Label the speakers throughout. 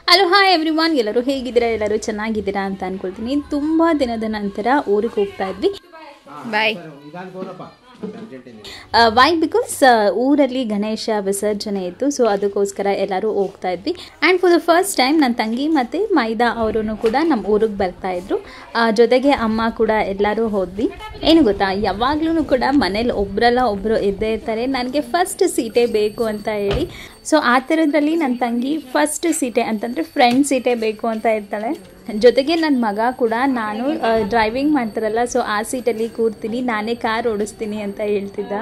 Speaker 1: Hello hi everyone, ಎಲ್ಲರೂ ಹೇಗಿದ್ದೀರಾ? ಎಲ್ಲರೂ ಚೆನ್ನಾಗಿದ್ದೀರಾ ಅಂತ ಅನ್ಕೊಳ್ತೀನಿ. ತುಂಬ ದಿನದ ನಂತರ ಊರಿಗೆ ಹೋಗ್ತಾ ಇದ್ವಿ. ಬಾಯ್. ವೈ ಬಿಕಾಸ್ ಊರಲ್ಲಿ ಗಣೇಶ ವಿಸರ್ಜನೆ ಇತ್ತು, ಸೊ ಅದಕ್ಕೋಸ್ಕರ ಎಲ್ಲರೂ ಹೋಗ್ತಾ ಇದ್ವಿ. And for the first time ನನ್ನ ತಂಗಿ ಮತ್ತು ಮೈದಾ ಅವರು ಕೂಡ ನಮ್ಮ ಊರಿಗೆ ಬರ್ತಾಯಿದ್ರು. ಜೊತೆಗೆ ಅಮ್ಮ ಕೂಡ ಎಲ್ಲರೂ ಹೋದ್ವಿ. ಏನು ಗೊತ್ತಾ, ಯಾವಾಗ್ಲೂ ಕೂಡ ಮನೇಲಿ ಒಬ್ಬರಲ್ಲ ಒಬ್ಬರು ಇದ್ದೇ ಇರ್ತಾರೆ ನನಗೆ ಫಸ್ಟ್ ಸೀಟೇ ಬೇಕು ಅಂತ ಹೇಳಿ. ಸೊ ಆ ಥರದ್ರಲ್ಲಿ ನನ್ನ ತಂಗಿ ಫಸ್ಟ್ ಸೀಟೇ ಅಂತಂದರೆ ಫ್ರಂಟ್ ಸೀಟೇ ಬೇಕು ಅಂತ ಇರ್ತಾಳೆ. ಜೊತೆಗೆ ನನ್ನ ಮಗ ಕೂಡ ನಾನು ಡ್ರೈವಿಂಗ್ ಮಾಡ್ತಾರಲ್ಲ, ಸೊ ಆ ಸೀಟಲ್ಲಿ ಕೂರ್ತೀನಿ, ನಾನೇ ಕಾರ್ ಓಡಿಸ್ತೀನಿ ಅಂತ ಹೇಳ್ತಿದ್ದ.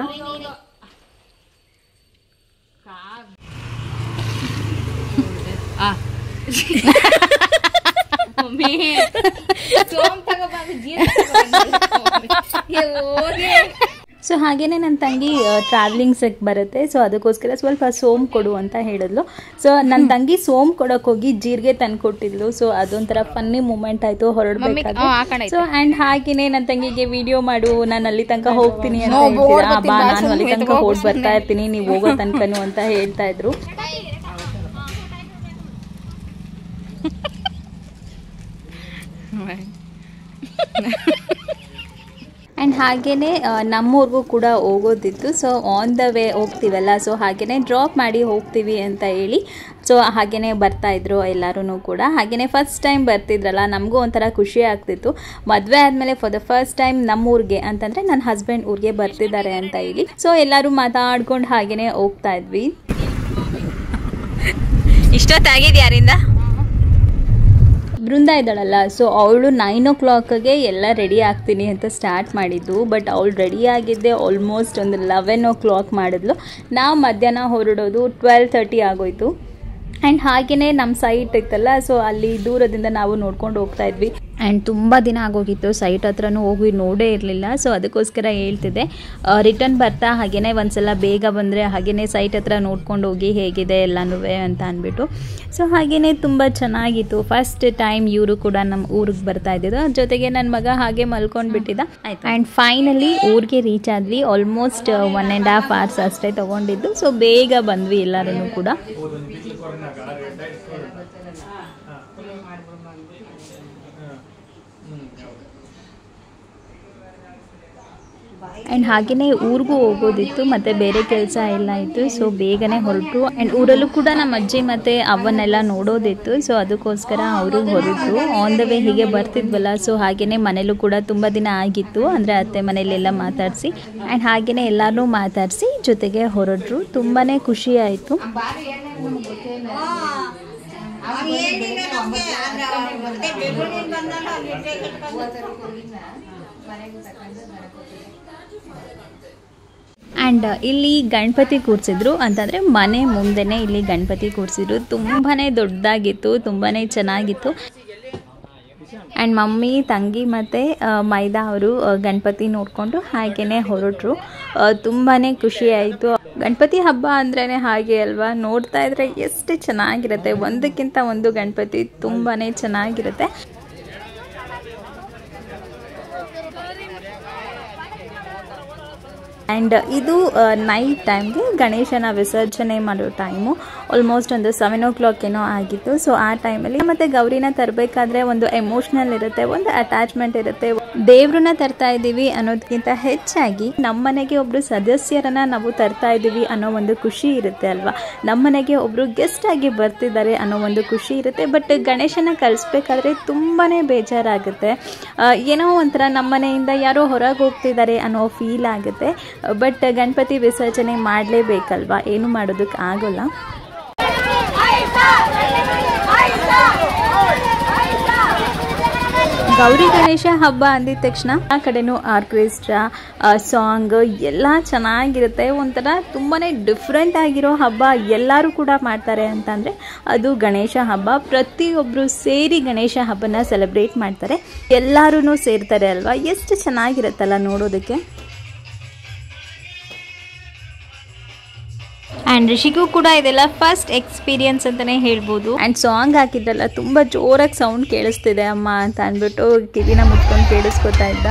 Speaker 1: ಸೊ ಹಾಗೇನೆ ನನ್ನ ತಂಗಿ ಟ್ರಾವೆಲಿಂಗ್ ಸೆಕ್ ಬರುತ್ತೆ, ಸೊ ಅದಕ್ಕೋಸ್ಕರ ಸ್ವಲ್ಪ ಸೋಮ್ ಕೊಡು ಅಂತ ಹೇಳಿದ್ಲು. ಸೊ ನನ್ನ ತಂಗಿ ಸೋಮ್ ಕೊಡೋಕೆ ಹೋಗಿ ಜೀರಿಗೆ ತಂದು ಕೊಟ್ಟಿದ್ಲು. ಸೊ ಅದೊಂಥರ ಫನ್ನಿ ಮೂಮೆಂಟ್ ಆಯಿತು ಹೊರಡ್ಬೇಕಾದ್ರೆ. ಸೊ ಆ್ಯಂಡ್ ಹಾಗೇನೆ ನನ್ನ ತಂಗಿಗೆ ವಿಡಿಯೋ ಮಾಡು, ನಾನು ಅಲ್ಲಿ ತನಕ ಹೋಗ್ತೀನಿ ಅಂತ ಹೇಳ್ತಿದ್ದ. ಬಾ, ನಾನು ಅಲ್ಲಿ ತನಕ ಹೋಗಿ ಬರ್ತಾ ಇರ್ತೀನಿ, ನೀವು ಹೋಗೋ ತನಕನು ಅಂತ ಹೇಳ್ತಾ ಇದ್ರು. ಆ್ಯಂಡ್ ಹಾಗೆಯೇ ನಮ್ಮೂರಿಗೂ ಕೂಡ ಹೋಗೋದಿತ್ತು. ಸೊ ಆನ್ ದ ವೇ ಹೋಗ್ತೀವಲ್ಲ, ಸೊ ಹಾಗೆಯೇ ಡ್ರಾಪ್ ಮಾಡಿ ಹೋಗ್ತೀವಿ ಅಂತ ಹೇಳಿ ಸೊ ಹಾಗೆಯೇ ಬರ್ತಾಯಿದ್ರು ಎಲ್ಲರೂ ಕೂಡ. ಹಾಗೆಯೇ ಫಸ್ಟ್ ಟೈಮ್ ಬರ್ತಿದ್ರಲ್ಲ, ನಮಗೂ ಒಂಥರ ಖುಷಿ ಆಗ್ತಿತ್ತು. ಮದುವೆ ಆದಮೇಲೆ ಫಾರ್ ದ ಫಸ್ಟ್ ಟೈಮ್ ನಮ್ಮೂರಿಗೆ ಅಂತಂದರೆ ನನ್ನ ಹಸ್ಬೆಂಡ್ ಊರಿಗೆ ಬರ್ತಿದ್ದಾರೆ ಅಂತ ಹೇಳಿ. ಸೊ ಎಲ್ಲರೂ ಮಾತಾಡ್ಕೊಂಡು ಹಾಗೆಯೇ ಹೋಗ್ತಾ ಇದ್ವಿ.
Speaker 2: ಇಷ್ಟೊತ್ತಾಗಿದೆ ಯಾರಿಂದ
Speaker 1: ಬೃಂದ ಇದ್ದಾಳಲ್ಲ, ಸೊ ಅವಳು 9 o'clockಗೆ ಎಲ್ಲ ರೆಡಿ ಆಗ್ತೀನಿ ಅಂತ ಸ್ಟಾರ್ಟ್ ಮಾಡಿದ್ದು. ಬಟ್ ಅವಳು ರೆಡಿ ಆಗಿದ್ದೆ ಆಲ್ಮೋಸ್ಟ್ ಒಂದು 11 o'clock ಮಾಡಿದ್ಲು. ನಾವು ಮಧ್ಯಾಹ್ನ ಹೊರಡೋದು 12:30 ಆಗೋಯ್ತು. ಆ್ಯಂಡ್ ಹಾಗೆಯೇ ನಮ್ಮ ಸೈಟ್ ಇತ್ತಲ್ಲ, ಸೊ ಅಲ್ಲಿ ದೂರದಿಂದ ನಾವು ನೋಡ್ಕೊಂಡು ಹೋಗ್ತಾ ಇದ್ವಿ. ಆ್ಯಂಡ್ ತುಂಬ ದಿನ ಆಗೋಗಿತ್ತು, ಸೈಟ್ ಹತ್ರನೂ ಹೋಗಿ ನೋಡೇ ಇರಲಿಲ್ಲ. ಸೊ ಅದಕ್ಕೋಸ್ಕರ ಹೇಳ್ತಿದ್ದೆ ರಿಟರ್ನ್ ಬರ್ತಾ ಹಾಗೆಯೇ ಒಂದ್ಸಲ ಬೇಗ ಬಂದರೆ ಹಾಗೆಯೇ ಸೈಟ್ ಹತ್ರ ನೋಡ್ಕೊಂಡು ಹೋಗಿ ಹೇಗಿದೆ ಎಲ್ಲನೂ ಅಂತ ಅಂದ್ಬಿಟ್ಟು. ಸೊ ಹಾಗೆಯೇ ತುಂಬ ಚೆನ್ನಾಗಿತ್ತು. ಫಸ್ಟ್ ಟೈಮ್ ಇವರು ಕೂಡ ನಮ್ಮ ಊರಿಗೆ ಬರ್ತಾ ಇದ್ದಿದ್ದು. ಜೊತೆಗೆ ನನ್ನ ಮಗ ಹಾಗೆ ಮಲ್ಕೊಂಡು ಬಿಟ್ಟಿದ್ದ. ಆ್ಯಂಡ್ ಫೈನಲಿ ಊರಿಗೆ ರೀಚ್ ಆದ್ವಿ. ಆಲ್ಮೋಸ್ಟ್ 1.5 hours ಅಷ್ಟೇ ತೊಗೊಂಡಿದ್ದು. ಸೊ ಬೇಗ ಬಂದ್ವಿ ಎಲ್ಲರೂ ಕೂಡ. ಆ್ಯಂಡ್ ಹಾಗೆಯೇ ಊರಿಗೂ ಹೋಗೋದಿತ್ತು ಮತ್ತು ಬೇರೆ ಕೆಲಸ ಎಲ್ಲ ಇತ್ತು. ಸೊ ಬೇಗನೆ ಹೊರಟು. ಆ್ಯಂಡ್ ಊರಲ್ಲೂ ಕೂಡ ನಮ್ಮ ಅಜ್ಜಿ ಮತ್ತು ಅವನ್ನೆಲ್ಲ ನೋಡೋದಿತ್ತು. ಸೊ ಅದಕ್ಕೋಸ್ಕರ ಅವರು ಹೊರಟರು. ಆನ್ ದ ವೇ ಹೀಗೆ ಬರ್ತಿದ್ವಲ್ಲ, ಸೊ ಹಾಗೆಯೇ ಮನೇಲೂ ಕೂಡ ತುಂಬ ದಿನ ಆಗಿತ್ತು, ಅಂದರೆ ಅತ್ತೆ ಮನೇಲೆಲ್ಲ ಮಾತಾಡಿಸಿ ಆ್ಯಂಡ್ ಹಾಗೆಯೇ ಎಲ್ಲರೂ ಮಾತಾಡಿಸಿ ಜೊತೆಗೆ ಹೊರಟರು. ತುಂಬಾ ಖುಷಿ ಆಯಿತು. ಆ್ಯಂಡ್ ಇಲ್ಲಿ ಗಣಪತಿ ಕೂರಿಸಿದ್ರು, ಅಂತಂದರೆ ಮನೆ ಮುಂದೆನೇ ಇಲ್ಲಿ ಗಣಪತಿ ಕೂರಿಸಿದ್ರು. ತುಂಬಾ ದೊಡ್ಡದಾಗಿತ್ತು, ತುಂಬಾ ಚೆನ್ನಾಗಿತ್ತು. ಆ್ಯಂಡ್ ಮಮ್ಮಿ, ತಂಗಿ ಮತ್ತು ಮೈದಾ ಅವರು ಗಣಪತಿ ನೋಡಿಕೊಂಡು ಹಾಗೆಯೇ ಹೊರಟರು. ತುಂಬಾ ಖುಷಿ ಆಯಿತು. ಗಣಪತಿ ಹಬ್ಬ ಅಂದ್ರೇ ಹಾಗೆ ಅಲ್ವಾ, ನೋಡ್ತಾ ಇದ್ರೆ ಎಷ್ಟು ಚೆನ್ನಾಗಿರುತ್ತೆ. ಒಂದಕ್ಕಿಂತ ಒಂದು ಗಣಪತಿ ತುಂಬಾ ಚೆನ್ನಾಗಿರುತ್ತೆ. ಆ್ಯಂಡ್ ಇದು ನೈಟ್ ಟೈಮ್ಗೆ ಗಣೇಶನ ವಿಸರ್ಜನೆ ಮಾಡೋ ಟೈಮು. ಆಲ್ಮೋಸ್ಟ್ ಒಂದು 7 o'clock ಏನೋ ಆಗಿತ್ತು. ಸೊ ಆ ಟೈಮಲ್ಲಿ ಮತ್ತು ಗೌರಿನ ತರಬೇಕಾದ್ರೆ ಒಂದು ಎಮೋಷ್ನಲ್ ಇರುತ್ತೆ, ಒಂದು ಅಟ್ಯಾಚ್ಮೆಂಟ್ ಇರುತ್ತೆ. ದೇವ್ರನ್ನ ತರ್ತಾ ಇದ್ದೀವಿ ಅನ್ನೋದಕ್ಕಿಂತ ಹೆಚ್ಚಾಗಿ ನಮ್ಮನೆಗೆ ಒಬ್ಬರು ಸದಸ್ಯರನ್ನು ನಾವು ತರ್ತಾ ಇದ್ದೀವಿ ಅನ್ನೋ ಒಂದು ಖುಷಿ ಇರುತ್ತೆ ಅಲ್ವಾ. ನಮ್ಮನೆಗೆ ಒಬ್ಬರು ಗೆಸ್ಟ್ ಆಗಿ ಬರ್ತಿದ್ದಾರೆ ಅನ್ನೋ ಒಂದು ಖುಷಿ ಇರುತ್ತೆ. ಬಟ್ ಗಣೇಶನ ಕಳಿಸ್ಬೇಕಾದ್ರೆ ತುಂಬಾ ಬೇಜಾರಾಗುತ್ತೆ. ಏನೋ ಒಂಥರ ನಮ್ಮನೆಯಿಂದ ಯಾರೋ ಹೊರಗೆ ಹೋಗ್ತಿದ್ದಾರೆ ಅನ್ನೋ ಫೀಲ್ ಆಗುತ್ತೆ. ಬಟ್ ಗಣಪತಿ ವಿಸರ್ಜನೆ ಮಾಡಲೇಬೇಕಲ್ವಾ, ಏನು ಮಾಡೋದಕ್ಕೆ ಆಗೋಲ್ಲ. ಗೌರಿ ಗಣೇಶ ಹಬ್ಬ ಅಂದಿದ ತಕ್ಷಣ ಆ ಕಡೆನೂ ಆರ್ಕೆಸ್ಟ್ರಾ, ಸಾಂಗ್ ಎಲ್ಲ ಚೆನ್ನಾಗಿರುತ್ತೆ. ಒಂಥರ ತುಂಬಾ ಡಿಫ್ರೆಂಟ್ ಆಗಿರೋ ಹಬ್ಬ ಎಲ್ಲರೂ ಕೂಡ ಮಾಡ್ತಾರೆ ಅಂತಂದರೆ ಅದು ಗಣೇಶ ಹಬ್ಬ. ಪ್ರತಿಯೊಬ್ಬರು ಸೇರಿ ಗಣೇಶ ಹಬ್ಬನ ಸೆಲೆಬ್ರೇಟ್ ಮಾಡ್ತಾರೆ, ಎಲ್ಲರೂ ಸೇರ್ತಾರೆ ಅಲ್ವಾ. ಎಷ್ಟು ಚೆನ್ನಾಗಿರುತ್ತಲ್ಲ ನೋಡೋದಕ್ಕೆ. ಆ್ಯಂಡ್ ರಿಷಿಗೂ ಕೂಡ ಇದೆಲ್ಲ ಫಸ್ಟ್ ಎಕ್ಸ್ಪೀರಿಯನ್ಸ್ ಅಂತಲೇ ಹೇಳ್ಬೋದು. ಆ್ಯಂಡ್ ಸಾಂಗ್ ಹಾಕಿದ್ರಲ್ಲ ತುಂಬ ಜೋರಾಗಿ ಸೌಂಡ್ ಕೇಳಿಸ್ತಿದೆ ಅಮ್ಮ ಅಂತ ಅಂದ್ಬಿಟ್ಟು ಕಿವಿನ ಮುಚ್ಕೊಂಡು ಕೇಳಿಸ್ಕೊತಾ ಇದ್ದ.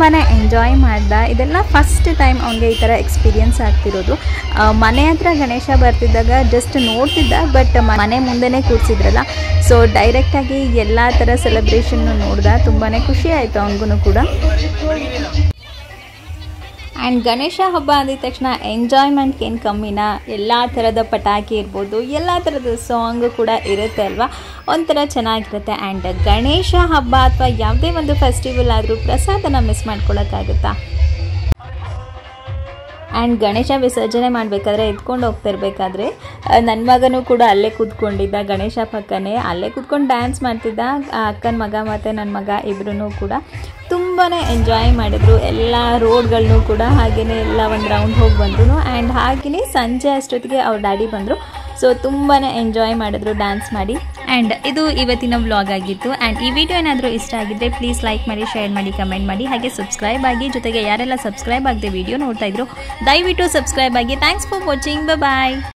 Speaker 1: ತುಂಬಾ ಎಂಜಾಯ್ ಮಾಡ್ದ. ಇದೆಲ್ಲ ಫಸ್ಟ್ ಟೈಮ್ ಅವನಿಗೆ ಈ ಥರ ಎಕ್ಸ್ಪೀರಿಯನ್ಸ್ ಆಗ್ತಿರೋದು. ಮನೆ ಹತ್ರ ಗಣೇಶ ಬರ್ತಿದ್ದಾಗ ಜಸ್ಟ್ ನೋಡ್ತಿದ್ದ, ಬಟ್ ಮನೆ ಮುಂದೆನೇ ಕೂರಿಸಿದ್ರಲ್ಲ, ಸೊ ಡೈರೆಕ್ಟಾಗಿ ಎಲ್ಲ ಥರ ಸೆಲೆಬ್ರೇಷನ್ನು ನೋಡ್ದ. ತುಂಬಾ ಖುಷಿ ಆಯಿತು ಅವನಿಗೂ ಕೂಡ. ಆ್ಯಂಡ್ ಗಣೇಶ ಹಬ್ಬ ಅಂದಿದ ತಕ್ಷಣ ಎಂಜಾಯ್ಮೆಂಟ್ಗೆ ಏನು ಕಮ್ಮಿನ, ಎಲ್ಲ ಥರದ ಪಟಾಕಿ ಇರ್ಬೋದು, ಎಲ್ಲ ಥರದ ಸಾಂಗ್ ಕೂಡ ಇರುತ್ತೆ ಅಲ್ವಾ, ಒಂಥರ ಚೆನ್ನಾಗಿರುತ್ತೆ. ಆ್ಯಂಡ್ ಗಣೇಶ ಹಬ್ಬ ಅಥವಾ ಯಾವುದೇ ಒಂದು ಫೆಸ್ಟಿವಲ್ ಆದರೂ ಪ್ರಸಾದನ ಮಿಸ್ ಮಾಡ್ಕೊಳ್ಳೋಕ್ಕಾಗುತ್ತಾ? ಆ್ಯಂಡ್ ಗಣೇಶ ವಿಸರ್ಜನೆ ಮಾಡಬೇಕಾದ್ರೆ ಎತ್ಕೊಂಡು ಹೋಗ್ತಿರ್ಬೇಕಾದ್ರೆ ನನ್ನ ಮಗನೂ ಕೂಡ ಅಲ್ಲೇ ಕೂತ್ಕೊಂಡಿದ್ದ, ಗಣೇಶ ಪಕ್ಕನೇ ಅಲ್ಲೇ ಕೂತ್ಕೊಂಡು ಡ್ಯಾನ್ಸ್ ಮಾಡ್ತಿದ್ದ. ಅಕ್ಕನ ಮಗ ಮತ್ತು ನನ್ನ ಮಗ ಇಬ್ಬರೂ ಕೂಡ ತುಂಬಾ ಎಂಜಾಯ್ ಮಾಡಿದ್ರು. ಎಲ್ಲ ರೋಡ್ಗಳನ್ನೂ ಕೂಡ ಹಾಗೆಯೇ ಎಲ್ಲ ಒಂದು ರೌಂಡ್ ಹೋಗಿ ಬಂದರು. ಆ್ಯಂಡ್ ಹಾಗೆಯೇ ಸಂಜೆ ಅಷ್ಟೊತ್ತಿಗೆ ಅವ್ರ ಡ್ಯಾಡಿ ಬಂದರು. ಸೊ ತುಂಬಾ ಎಂಜಾಯ್ ಮಾಡಿದ್ರು ಡ್ಯಾನ್ಸ್ ಮಾಡಿ. ಆ್ಯಂಡ್ ಇದು ಇವತ್ತಿನ ವ್ಲಾಗ್ ಆಗಿತ್ತು. ಆ್ಯಂಡ್ ಈ ವಿಡಿಯೋ ಏನಾದರೂ ಇಷ್ಟ ಆಗಿದ್ದರೆ ಪ್ಲೀಸ್ ಲೈಕ್ ಮಾಡಿ, ಶೇರ್ ಮಾಡಿ, ಕಮೆಂಟ್ ಮಾಡಿ, ಹಾಗೆ ಸಬ್ಸ್ಕ್ರೈಬ್ ಆಗಿ. ಜೊತೆಗೆ ಯಾರೆಲ್ಲ ಸಬ್ಸ್ಕ್ರೈಬ್ ಆಗದೆ ವಿಡಿಯೋ ನೋಡ್ತಾ ಇದ್ರು ದಯವಿಟ್ಟು ಸಬ್ಸ್ಕ್ರೈಬ್ ಆಗಿ. Thanks for watching. ಬಾಯ್.